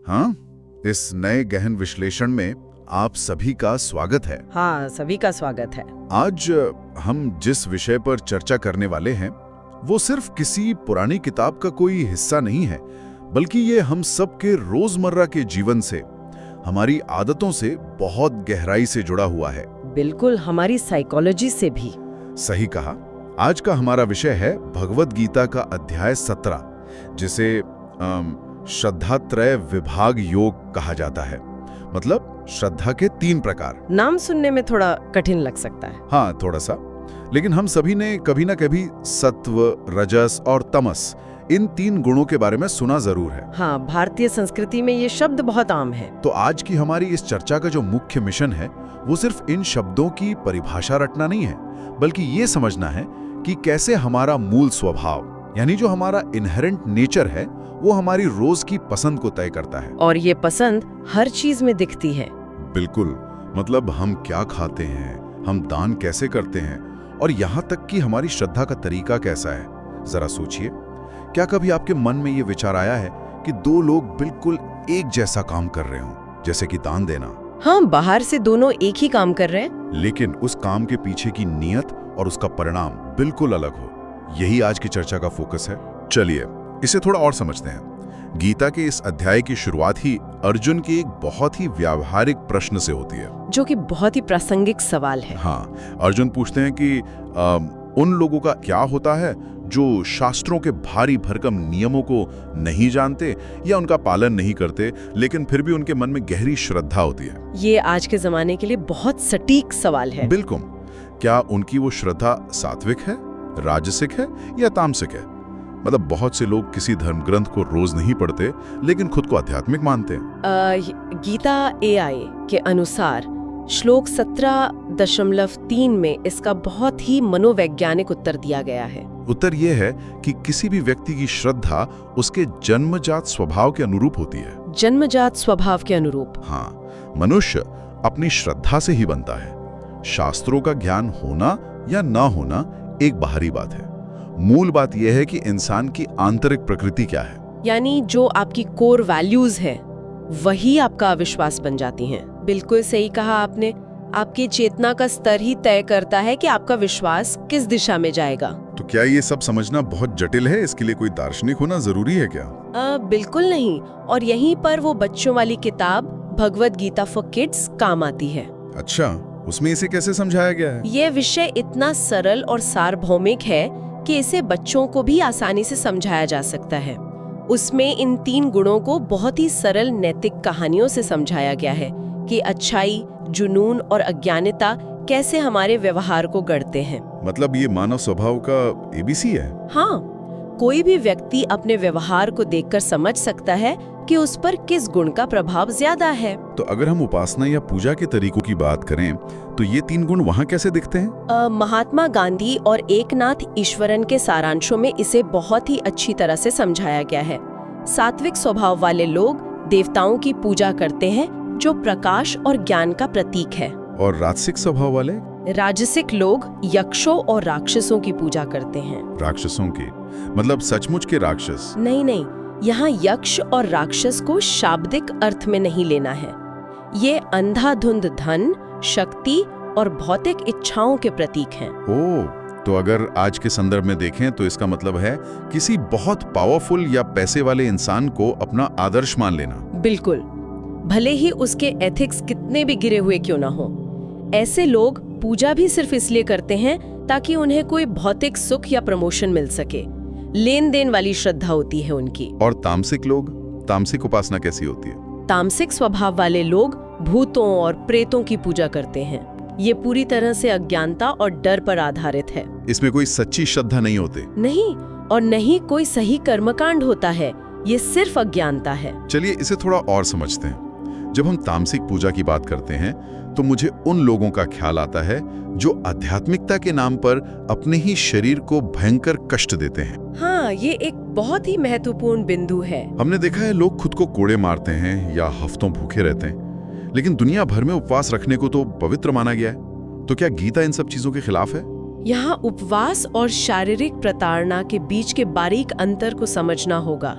हाँ, इस नए गहन विश्लेषण में आप सभी का स्वागत है। हाँ, सभी का स्वागत है। आज हम जिस विषय पर चर्चा करने वाले हैं वो सिर्फ किसी पुरानी किताब का कोई हिस्सा नहीं है, बल्कि ये हम सब के रोजमर्रा के जीवन से, हमारी आदतों से बहुत गहराई से जुड़ा हुआ है। बिल्कुल, हमारी साइकोलॉजी से भी। सही कहा। आज का हमारा विषय है भगवद गीता का अध्याय 17, जिसे श्रद्धात्रय विभाग योग कहा जाता है। मतलब श्रद्धा के 3 प्रकार। नाम सुनने में थोड़ा कठिन लग सकता है। हाँ, थोड़ा सा, लेकिन हम सभी ने कभी ना कभी सत्व, रजस और तमस, इन 3 गुणों के बारे में सुना जरूर है। हाँ, भारतीय संस्कृति में ये शब्द बहुत आम है। तो आज की हमारी इस चर्चा का जो मुख्य मिशन है वो सिर्फ इन शब्दों की परिभाषा रटना नहीं है, बल्कि ये समझना है कि कैसे हमारा मूल स्वभाव, यानी जो हमारा इनहेरेंट नेचर है, वो हमारी रोज की पसंद को तय करता है। और ये पसंद हर चीज में दिखती है। बिल्कुल, मतलब हम क्या खाते हैं, हम दान कैसे करते हैं, और यहाँ तक कि हमारी श्रद्धा का तरीका कैसा है। जरा सोचिए, क्या कभी आपके मन में ये विचार आया है कि 2 लोग बिल्कुल एक जैसा काम कर रहे हों, जैसे कि दान देना? हाँ, बाहर से दोनों एक ही काम कर रहे हैं, लेकिन उस काम के पीछे की नीयत और उसका परिणाम बिल्कुल अलग हो। यही आज की चर्चा का फोकस है। चलिए इसे थोड़ा और समझते हैं। गीता के इस अध्याय की शुरुआत ही अर्जुन के एक बहुत ही व्यावहारिक प्रश्न से होती है, जो कि बहुत ही प्रासंगिक सवाल है। हाँ, अर्जुन पूछते हैं कि उन लोगों का क्या होता है जो शास्त्रों के भारी भरकम नियमों को नहीं जानते या उनका पालन नहीं करते, लेकिन फिर भी उनके मन में गहरी श्रद्धा होती है। ये आज के जमाने के लिए बहुत सटीक सवाल है। बिल्कुल। क्या उनकी वो श्रद्धा सात्विक है, राजसिक है या तामसिक है? मतलब बहुत से लोग किसी धर्म ग्रंथ को रोज नहीं पढ़ते, लेकिन खुद को आध्यात्मिक मानते हैं। गीता AI के अनुसार श्लोक 17.3 में इसका बहुत ही मनोवैज्ञानिक उत्तर दिया गया है। उत्तर यह है कि किसी भी व्यक्ति की श्रद्धा उसके जन्मजात स्वभाव के अनुरूप होती है। जन्मजात स्वभाव के अनुरूप? हाँ, मनुष्य अपनी श्रद्धा से ही बनता है। शास्त्रों का ज्ञान होना या ना होना एक बाहरी बात है। मूल बात यह है कि इंसान की आंतरिक प्रकृति क्या है, यानी जो आपकी कोर वैल्यूज है वही आपका अविश्वास बन जाती हैं। बिल्कुल सही कहा आपने। आपकी चेतना का स्तर ही तय करता है कि आपका विश्वास किस दिशा में जाएगा। तो क्या ये सब समझना बहुत जटिल है? इसके लिए कोई दार्शनिक होना जरूरी है क्या? बिल्कुल नहीं। और यहीं पर वो बच्चों वाली किताब भगवद गीता फॉर किड्स काम आती है। अच्छा, उसमें इसे कैसे समझाया गया है? ये विषय इतना सरल और सार्वभौमिक है कि इसे बच्चों को भी आसानी से समझाया जा सकता है। उसमें इन 3 गुणों को बहुत ही सरल नैतिक कहानियों से समझाया गया है कि अच्छाई, जुनून और अज्ञानता कैसे हमारे व्यवहार को गढ़ते हैं। मतलब ये मानव स्वभाव का ABC है? हाँ, कोई भी व्यक्ति अपने व्यवहार को देखकर समझ सकता है कि उस पर किस गुण का प्रभाव ज्यादा है। तो अगर हम उपासना या पूजा के तरीकों की बात करें तो ये 3 गुण वहाँ कैसे दिखते हैं? महात्मा गांधी और एकनाथ ईश्वरन के सारांशों में इसे बहुत ही अच्छी तरह से समझाया गया है। सात्विक स्वभाव वाले लोग देवताओं की पूजा करते हैं, जो प्रकाश और ज्ञान का प्रतीक है। और राजसिक स्वभाव वाले? राजसिक लोग यक्षों और राक्षसों की पूजा करते हैं। राक्षसों की मतलब सचमुच के राक्षस? नहीं, यहाँ यक्ष और राक्षस को शाब्दिक अर्थ में नहीं लेना है। ये अंधाधुंध धन, शक्ति और भौतिक इच्छाओं के प्रतीक हैं। ओह, तो अगर आज के संदर्भ में देखें तो इसका मतलब है किसी बहुत पावरफुल या पैसे वाले इंसान को अपना आदर्श मान लेना। बिल्कुल, भले ही उसके एथिक्स कितने भी गिरे हुए क्यों ना हो। ऐसे लोग पूजा भी सिर्फ इसलिए करते हैं ताकि उन्हें कोई भौतिक सुख या प्रमोशन मिल सके। लेन देन वाली श्रद्धा होती है उनकी। और तामसिक लोग, तामसिक उपासना कैसी होती है? तामसिक स्वभाव वाले लोग भूतों और प्रेतों की पूजा करते हैं। ये पूरी तरह से अज्ञानता और डर पर आधारित है। इसमें कोई सच्ची श्रद्धा नहीं होती? नहीं, और नहीं कोई सही कर्मकांड होता है। ये सिर्फ अज्ञानता है। चलिए इसे थोड़ा और समझते हैं। जब हम तामसिक पूजा की बात करते हैं तो मुझे उन लोगों का ख्याल आता है जो आध्यात्मिकता के नाम पर अपने ही शरीर को भयंकर कष्ट देते हैं। हाँ, ये एक बहुत ही महत्वपूर्ण बिंदु है। हमने देखा है लोग खुद को कोड़े मारते हैं या हफ्तों भूखे रहते हैं, लेकिन दुनिया भर में उपवास रखने को तो पवित्र माना गया है। तो क्या गीता इन सब चीजों के खिलाफ है? यहाँ उपवास और शारीरिक प्रताड़ना के बीच के बारीक अंतर को समझना होगा।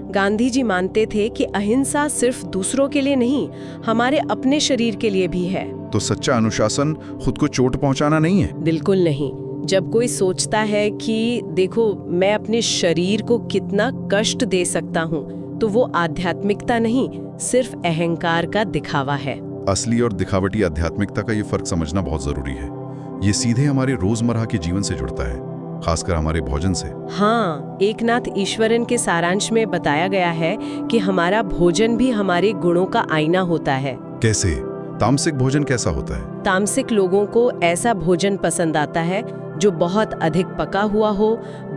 गांधी जी मानते थे कि अहिंसा सिर्फ दूसरों के लिए नहीं, हमारे अपने शरीर के लिए भी है। तो सच्चा अनुशासन खुद को चोट पहुंचाना नहीं है? बिल्कुल नहीं। जब कोई सोचता है कि देखो मैं अपने शरीर को कितना कष्ट दे सकता हूँ, तो वो आध्यात्मिकता नहीं, सिर्फ अहंकार का दिखावा है। असली और दिखावटी आध्यात्मिकता का ये फर्क समझना बहुत जरूरी है। ये सीधे हमारे रोजमर्रा के जीवन से जुड़ता है, खासकर हमारे भोजन से। हाँ, एकनाथ ईश्वरन के सारांश में बताया गया है कि हमारा भोजन भी हमारे गुणों का आईना होता है। कैसे? तामसिक भोजन कैसा होता है? तामसिक लोगों को ऐसा भोजन पसंद आता है जो बहुत अधिक पका हुआ हो,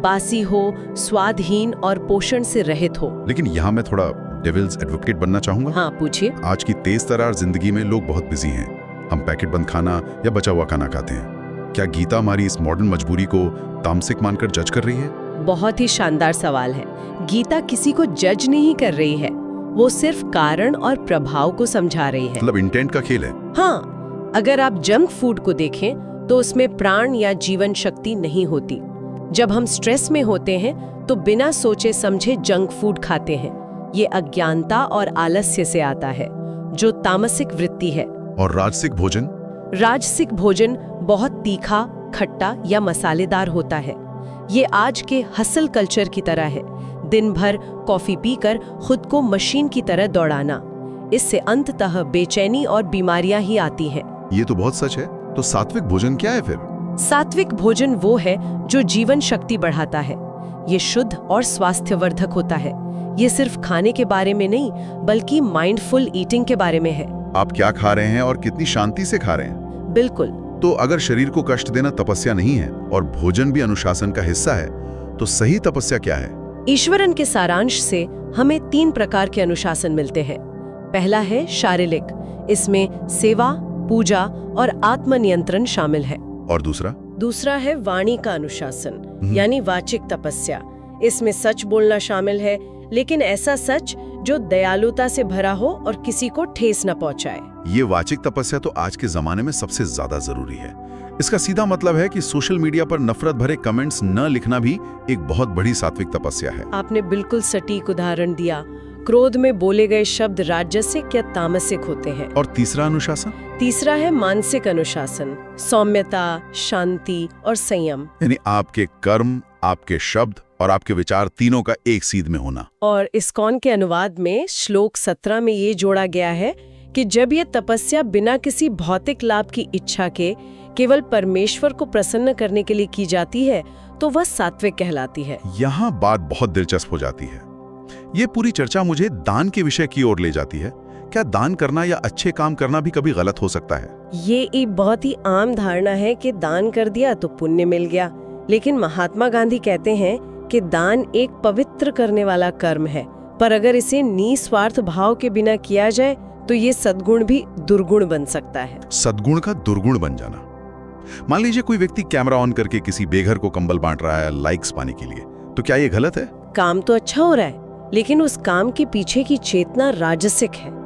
बासी हो, स्वादहीन और पोषण से रहित हो। लेकिन यहाँ मैं थोड़ा डेविल्स एडवोकेट बनना चाहूंगा। हाँ, पूछिए। आज की तेज तरार जिंदगी में लोग बहुत बिजी हैं। हम पैकेट बंद खाना या बचा हुआ खाना खाते हैं। क्या गीता हमारी इस मॉडर्न मजबूरी को तामसिक मानकर जज कर रही है? बहुत ही शानदार सवाल है। गीता किसी को जज नहीं कर रही है, वो सिर्फ कारण और प्रभाव को समझा रही है। मतलब इंटेंट का खेल है। हाँ, अगर आप जंक फूड को देखें तो उसमें प्राण या जीवन शक्ति नहीं होती। जब हम स्ट्रेस में होते हैं तो बिना सोचे समझे जंक फूड खाते हैं। ये अज्ञानता और आलस्य से आता है, जो तामसिक वृत्ति है। और राजसिक भोजन? राजसिक भोजन बहुत तीखा, खट्टा या मसालेदार होता है। ये आज के हसल कल्चर की तरह है, दिन भर कॉफी पीकर खुद को मशीन की तरह दौड़ाना। इससे अंततः बेचैनी और बीमारियां ही आती हैं। ये तो बहुत सच है। तो सात्विक भोजन क्या है फिर? सात्विक भोजन वो है जो जीवन शक्ति बढ़ाता है। ये शुद्ध और स्वास्थ्यवर्धक होता है। ये सिर्फ खाने के बारे में नहीं, बल्कि माइंडफुल ईटिंग के बारे में है। आप क्या खा रहे हैं और कितनी शांति से खा रहे हैं। बिल्कुल। तो अगर शरीर को कष्ट देना तपस्या नहीं है और भोजन भी अनुशासन का हिस्सा है, तो सही तपस्या क्या है? ईश्वरन के सारांश से हमें 3 प्रकार के अनुशासन मिलते हैं। पहला है शारीरिक, इसमें सेवा, पूजा और आत्मनियंत्रण शामिल है। और दूसरा है वाणी का अनुशासन, यानी वाचिक तपस्या। इसमें सच बोलना शामिल है, लेकिन ऐसा सच जो दयालुता से भरा हो और किसी को ठेस न पहुंचाए। ये वाचिक तपस्या तो आज के जमाने में सबसे ज्यादा जरूरी है। इसका सीधा मतलब है कि सोशल मीडिया पर नफरत भरे कमेंट्स न लिखना भी एक बहुत बड़ी सात्विक तपस्या है। आपने बिल्कुल सटीक उदाहरण दिया। क्रोध में बोले गए शब्द राजसिक या तामसिक होते हैं। और तीसरा अनुशासन? तीसरा है मानसिक अनुशासन, सौम्यता, शांति और संयम। यानी आपके कर्म, आपके शब्द और आपके विचार तीनों का एक सीध में होना। और इस्कॉन के अनुवाद में श्लोक 17 में ये जोड़ा गया है कि जब ये तपस्या बिना किसी भौतिक लाभ की इच्छा के केवल परमेश्वर को प्रसन्न करने के लिए की जाती है, तो वह सात्विक कहलाती है। यहाँ बात बहुत दिलचस्प हो जाती है। ये पूरी चर्चा मुझे दान के विषय की ओर ले जाती है। क्या दान करना या अच्छे काम करना भी कभी गलत हो सकता है? ये एक बहुत ही आम धारणा है कि दान कर दिया तो पुण्य मिल गया, लेकिन महात्मा गांधी कहते हैं कि दान एक पवित्र करने वाला कर्म है, पर अगर इसे निस्वार्थ भाव के बिना किया जाए तो ये सद्गुण भी दुर्गुण बन सकता है। सद्गुण का दुर्गुण बन जाना। मान लीजिए कोई व्यक्ति कैमरा ऑन करके किसी बेघर को कंबल बांट रहा है लाइक्स पाने के लिए, तो क्या ये गलत है? काम तो अच्छा हो रहा है, लेकिन उस काम के पीछे की चेतना राजसिक है।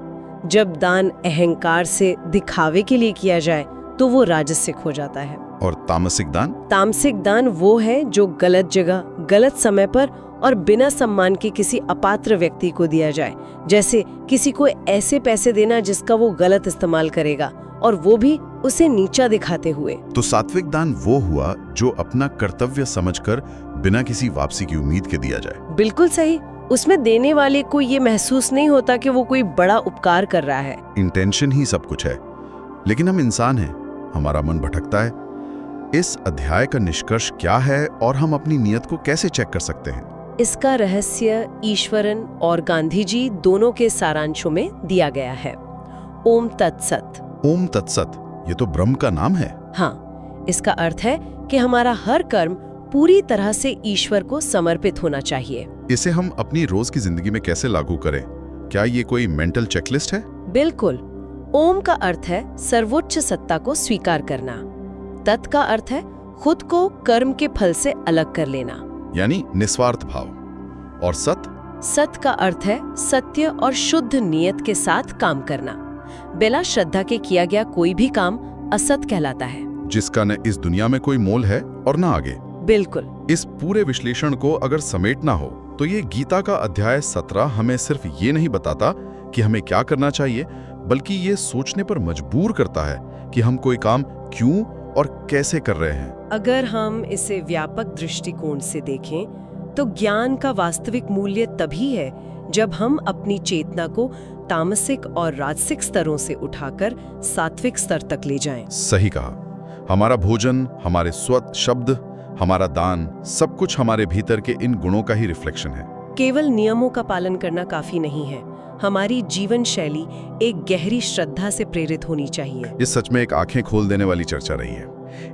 जब दान अहंकार से दिखावे के लिए किया जाए तो वो राजसिक हो जाता है। और तामसिक दान? तामसिक दान वो है जो गलत जगह, गलत समय पर और बिना सम्मान के किसी अपात्र व्यक्ति को दिया जाए। जैसे किसी को ऐसे पैसे देना जिसका वो गलत इस्तेमाल करेगा, और वो भी उसे नीचा दिखाते हुए। तो सात्विक दान वो हुआ जो अपना कर्तव्य समझकर बिना किसी वापसी की उम्मीद के दिया जाए। बिल्कुल सही। उसमें देने वाले को ये महसूस नहीं होता कि वो कोई बड़ा उपकार कर रहा है। इंटेंशन ही सब कुछ है। लेकिन हम इंसान हैं, हमारा मन भटकता है। इस अध्याय का निष्कर्ष क्या है और हम अपनी नियत को कैसे चेक कर सकते हैं? इसका रहस्य ईश्वरन और गांधी जी दोनों के सारांशों में दिया गया है। ओम तत्सत। ओम तत्सत, ये तो ब्रह्म का नाम है। हाँ, इसका अर्थ है कि हमारा हर कर्म पूरी तरह से ईश्वर को समर्पित होना चाहिए। इसे हम अपनी रोज की जिंदगी में कैसे लागू करें? क्या ये कोई मेंटल चेकलिस्ट है? बिल्कुल। ओम का अर्थ है सर्वोच्च सत्ता को स्वीकार करना। तत् का अर्थ है खुद को कर्म के फल से अलग कर लेना, यानी निस्वार्थ भाव। और सत का अर्थ है सत्य और शुद्ध नियत के साथ काम करना। बिना श्रद्धा के किया गया कोई भी काम असत कहलाता है, जिसका न इस दुनिया में कोई मोल है और न आगे। बिल्कुल। इस पूरे विश्लेषण को अगर समेटना हो तो ये गीता का अध्याय 17 हमें सिर्फ ये नहीं बताता कि हमें क्या करना चाहिए, बल्कि ये सोचने पर मजबूर करता है कि हम कोई काम क्यों और कैसे कर रहे हैं। अगर हम इसे व्यापक दृष्टिकोण से देखें तो ज्ञान का वास्तविक मूल्य तभी है जब हम अपनी चेतना को तामसिक और राजसिक स्तरों से उठाकर सात्विक स्तर तक ले जाएं। सही कहा। हमारा भोजन, हमारे स्वत शब्द, हमारा दान, सब कुछ हमारे भीतर के इन गुणों का ही रिफ्लेक्शन है। केवल नियमों का पालन करना काफी नहीं है। हमारी जीवन शैली एक गहरी श्रद्धा से प्रेरित होनी चाहिए। ये सच में एक आंखें खोल देने वाली चर्चा रही है।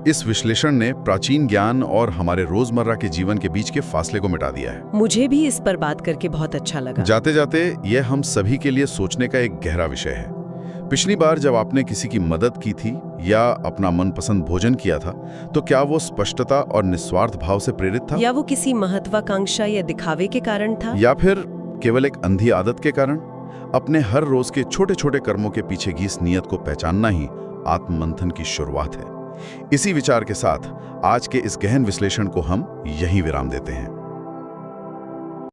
इस विश्लेषण ने प्राचीन ज्ञान और हमारे रोजमर्रा के जीवन के बीच के फासले को मिटा दिया है। मुझे भी इस पर बात करके बहुत अच्छा लगा। जाते जाते यह हम सभी के लिए सोचने का एक गहरा विषय है। पिछली बार जब आपने किसी की मदद की थी या अपना मनपसंद भोजन किया था, तो क्या वो स्पष्टता और निस्वार्थ भाव से प्रेरित था, या वो किसी महत्वाकांक्षा या दिखावे के कारण था, या फिर केवल एक अंधी आदत के कारण? अपने हर रोज के छोटे छोटे कर्मों के पीछे की इस नियत को पहचानना ही आत्ममंथन की शुरुआत है। इसी विचार के साथ आज के इस गहन विश्लेषण को हम यहीं विराम देते हैं।